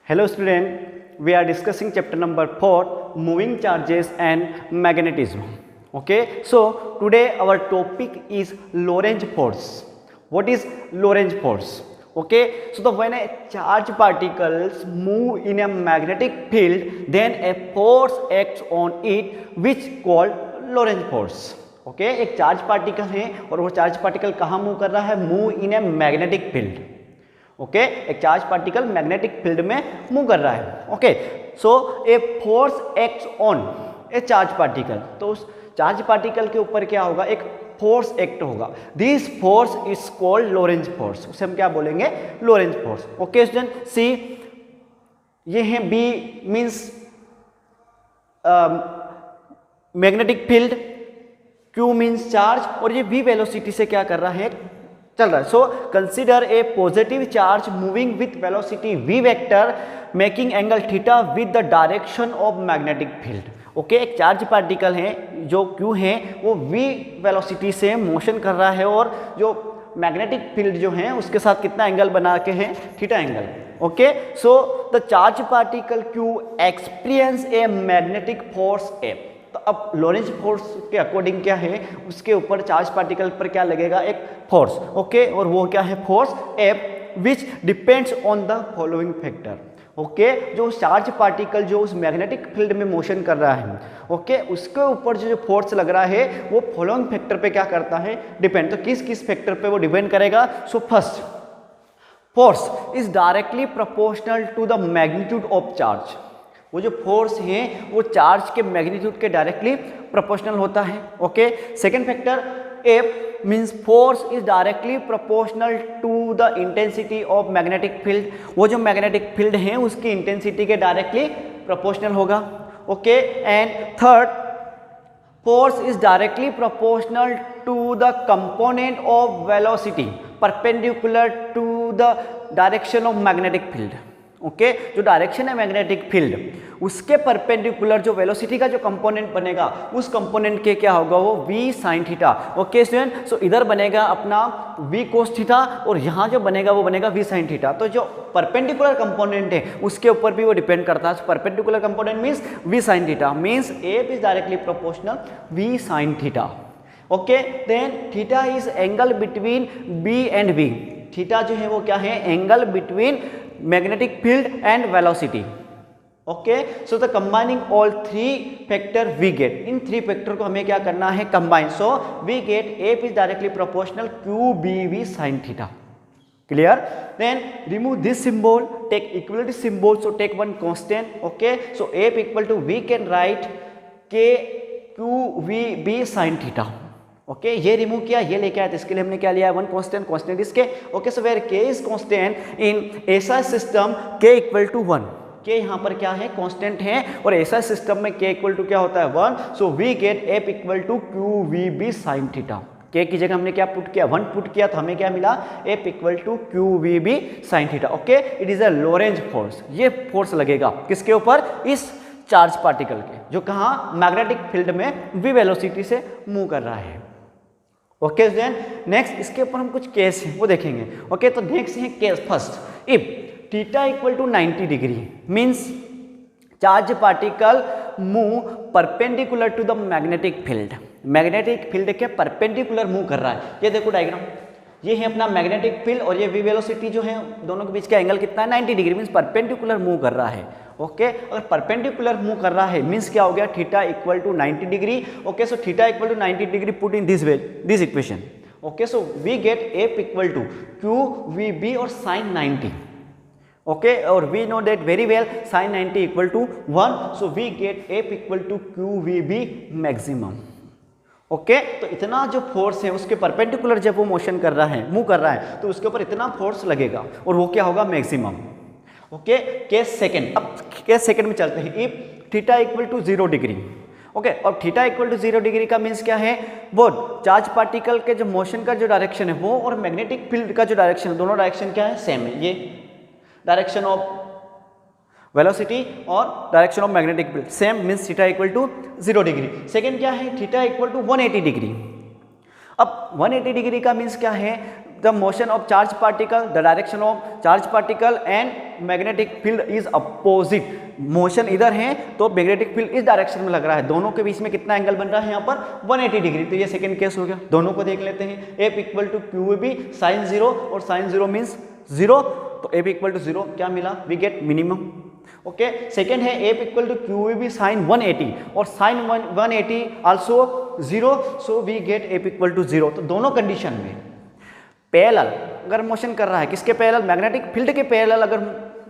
Hello student, we are discussing chapter number 4, moving charges and magnetism. Okay, so today our topic is Lorentz force. What is Lorentz force? Okay, so when a charge particles move in a magnetic field, then a force acts on it which called Lorentz force. Okay एक charge particle है और वो charge particle कहाँ move कर रहा है? Move in a magnetic field. Okay एक charge particle magnetic field में मूव कर रहा है. Okay so a force acts on a charge particle. तो उस चार्ज पार्टिकल के ऊपर क्या होगा? एक फोर्स एक्ट होगा. This force is called Lorentz force. उसे हम क्या बोलेंगे? Lorentz force. Okay student see ये है B means magnetic field, Q means charge और ये V वेलोसिटी से क्या कर रहा है? चल रहा है. So consider a positive charge moving with velocity V vector making angle theta with the direction of magnetic field. Okay एक चार्ज पार्टिकल है जो Q है वो V वेलोसिटी से मोशन कर रहा है और जो मैग्नेटिक फील्ड जो है उसके साथ कितना एंगल बना के है? Theta angle. Okay so the charge particle Q experience a magnetic force F. तो अब लोरेंज फोर्स के अकॉर्डिंग क्या है? उसके ऊपर चार्ज पार्टिकल पर क्या लगेगा? एक फोर्स. ओके और वो क्या है? Force F which depends on the following factor. Okay जो चार्ज पार्टिकल जो उस मैग्नेटिक फील्ड में मोशन कर रहा है ओके उसके ऊपर जो फोर्स लग रहा है वो फॉलोइंग फैक्टर पे क्या करता है? डिपेंड. तो किस किस फैक्टर पे वो डिपेंड करेगा? So first force is directly proportional to the magnitude of charge. वो जो फोर्स है वो चार्ज के मैग्नीट्यूड के डायरेक्टली प्रोपोर्शनल होता है. Okay second factor F means force is directly proportional to the intensity of magnetic field. वो जो मैग्नेटिक फील्ड है उसकी इंटेंसिटी के डायरेक्टली प्रोपोर्शनल होगा. Okay and third force is directly proportional to the component of velocity perpendicular to the direction of magnetic field. Okay जो direction है magnetic field उसके perpendicular जो वेलोसिटी का जो कंपोनेंट बनेगा उस कंपोनेंट के क्या होगा? वो v sin theta. Okay student so इधर बनेगा अपना v cos थीटा और यहाँ जो बनेगा वो बनेगा v sin थीटा. तो जो परपेंडिकुलर कंपोनेंट है उसके ऊपर भी वो डिपेंड करता है. Perpendicular component means v sin theta means F is directly proportional v sin theta. Okay then theta is angle between b and v. Theta जो है वो क्या है? Angle between magnetic field and velocity. Okay so the combining all three factor we get. इन three factor को हमें क्या करना है? Combine. So we get F is directly proportional QBV sin theta. Clear? Then remove this symbol, take equality symbol. So take one constant. Okay so F equal to we can write QVB sin theta. Okay ये remove किया, ये लेके आया. तो इसके लिए हमने क्या लिया? One constant. कांस्टेंट इसके. Okay so where K is constant in ऐसा system K equal to 1. K यहाँ पर क्या है? कांस्टेंट है और ऐसा सिस्टम में K इक्वल टू क्या होता है? 1. So we get F equal to QVB sin theta. K की जगह हमने क्या पुट किया? 1 पुट किया तो हमें क्या मिला? F equal to QVB sin theta. Okay it is a Lorentz force. ये फोर्स लगेगा किसके ऊपर? इस चार्ज पार्टिकल के जो कहाँ? मैग्नेटिक फील्ड में v वेलोसिटी से मूव कर रहा है. ओके देन नेक्स्ट इसके ऊपर हम कुछ केस हैं वो देखेंगे. ओके तो नेक्स्ट है case first. If theta equal to 90 degree means charge particle move perpendicular to the magnetic field. Magnetic field के परपेंडिकुलर मूव कर रहा है. ये देखो डायग्राम, ये है अपना मैग्नेटिक फील्ड और ये v वेलोसिटी जो है दोनों के बीच का एंगल कितना है? 90 डिग्री मीन्स परपेंडिकुलर मूव कर रहा है. ओके अगर परपेंडिकुलर मूव कर रहा है मीन्स क्या हो गया? Theta equal to 90 degree. Okay so theta equal to 90 degree put in this way this equation. Okay so we get F equal to QVB और sin 90. ओके और we know that very well sin 90 equal to 1. So we get F equal to QVB maximum. Okay तो इतना जो force है उसके perpendicular जब वो motion कर रहा है मूव कर रहा है तो उसके ऊपर इतना फोर्स लगेगा और वो क्या होगा? मैक्सिमम. Okay case second. अब केस सेकंड में चलते हैं. If theta equal to 0 degree. Okay और थीटा इक्वल टू 0 डिग्री का मीन्स क्या है? वो चार्ज पार्टिकल के जो मोशन का जो डायरेक्शन है वो और मैग्नेटिक फील्ड का जो डायरेक्शन है दोनों डायरेक्शन क्या है? सेम है. ये डायरेक्शन ऑफ वेलोसिटी और direction of magnetic field same means theta equal to 0 degree. Second क्या है? Theta equal to 180 degree. अब 180 डिग्री का मीन्स क्या है? The motion of charge particle, the direction of charge particle and magnetic field is opposite. Motion इधर है तो magnetic field इस डायरेक्शन में लग रहा है, दोनों के बीच में कितना एंगल बन रहा है यहाँ पर 180 डिग्री। तो ये सेकंड केस हो गया। दोनों को देख लेते हैं। F equal to Q B sine 0 और साइन 0 मीन्स 0, तो एफ इक्वल टू 0 क्या मिला, we get minimum. Okay, second है F equal to Q B sine 180 और sine 180 also 0, so we get F equal to 0। तो दोनों कंडीशन में parallel अगर मोशन कर रहा है, किसके पैरेलल, मैग्नेटिक फील्ड के पैरेलल अगर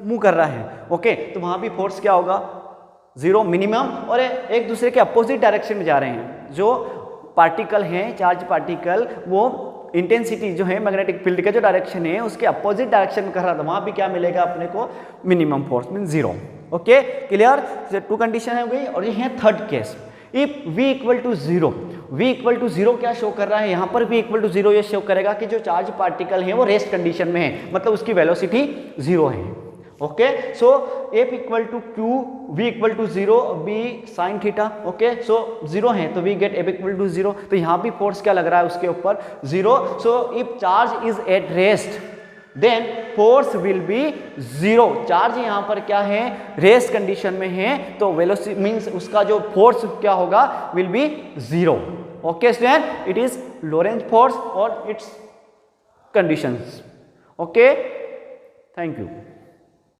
मूव कर रहा है, ओके, तो वहां भी फोर्स क्या होगा, 0 मिनिमम, और एक दूसरे के अपोजिट डायरेक्शन में जा रहे हैं। जो पार्टिकल हैं, चार्ज पार्टिकल, वो इंटेंसिटी जो है मैग्नेटिक फील्ड का जो डायरेक्शन है उसके अपोजिट डायरेक्शन में कर रहा था, वहां भी क्या मिलेगा अपने को, minimum force mean 0। Okay, clear. Two condition हो गई। और ये है third case, if v equal to 0, v equal to 0 क्या शो कर रहा है यहाँ पर, v इक्वल टू 0 ये शो करेगा कि जो चार्ज पार्टिकल है वो रेस्ट कंडीशन में है, मतलब उसकी वेलोसिटी 0 है। Okay, so F equal to Q, V equal to 0, B sine theta. Okay, so 0 है तो we get F equal to 0। तो यहाँ भी फोर्स क्या लग रहा है उसके ऊपर, 0। So if charge is at rest then force will be 0। Charge यहाँ पर क्या है, रेस्ट कंडीशन में है, तो वेलोसिटी मीन्स उसका जो फोर्स क्या होगा, will be 0। Okay student, it is Lorentz force और it's conditions. Okay, thank you.